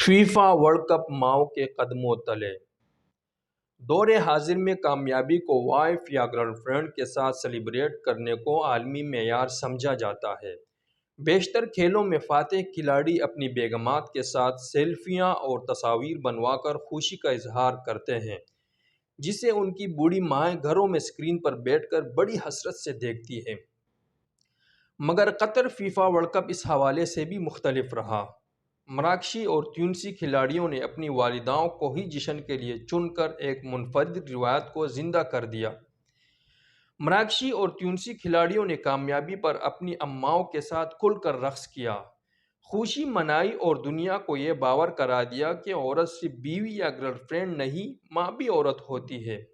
FIFA world cup ماؤ کے قدموں تلے۔ دور حاضر میں کامیابی کو وائف یا گرل فرینڈ کے ساتھ سیلیبریٹ کرنے کو عالمی معیار سمجھا جاتا ہے۔ بیشتر کھیلوں میں فاتح کھلاڑی اپنی بیگمات کے ساتھ سیلفیاں اور تصاویر بنوا کر خوشی کا اظہار کرتے ہیں، جسے ان کی بوڑھی مائیں گھروں میں اسکرین پر بیٹھ کر بڑی حسرت سے دیکھتی ہیں۔ مگر قطر فیفا ورلڈ کپ اس حوالے سے بھی مختلف رہا۔ مراکشی اور تیونسی کھلاڑیوں نے اپنی والداؤں کو ہی جشن کے لیے چن کر ایک منفرد روایت کو زندہ کر دیا۔ مراکشی اور تیونسی کھلاڑیوں نے کامیابی پر اپنی اماؤں کے ساتھ کھل کر رقص کیا، خوشی منائی اور دنیا کو یہ باور کرا دیا کہ عورت صرف بیوی یا گرل فرینڈ نہیں، ماں بھی عورت ہوتی ہے۔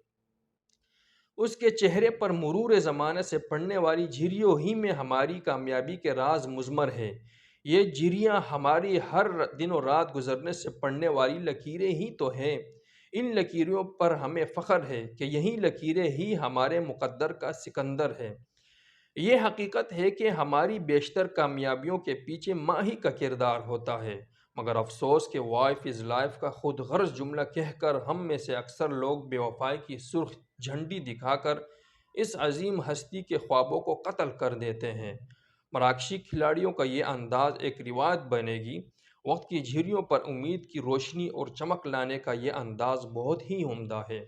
اس کے چہرے پر مرور زمانے سے پڑنے والی جھریوں ہی میں ہماری کامیابی کے راز مضمر ہیں۔ یہ جھریاں ہماری ہر دن و رات گزرنے سے پڑنے والی لکیریں ہی تو ہیں۔ ان لکیروں پر ہمیں فخر ہے کہ یہی لکیریں ہی ہمارے مقدر کا سکندر ہے۔ یہ حقیقت ہے کہ ہماری بیشتر کامیابیوں کے پیچھے ماں ہی کا کردار ہوتا ہے، مگر افسوس کہ وائف از لائف کا خود غرض جملہ کہہ کر ہم میں سے اکثر لوگ بے وفائی کی سرخ جھنڈی دکھا کر اس عظیم ہستی کے خوابوں کو قتل کر دیتے ہیں۔ مراکشی کھلاڑیوں کا یہ انداز ایک روایت بنے گی۔ وقت کی جھریوں پر امید کی روشنی اور چمک لانے کا یہ انداز بہت ہی عمدہ ہے۔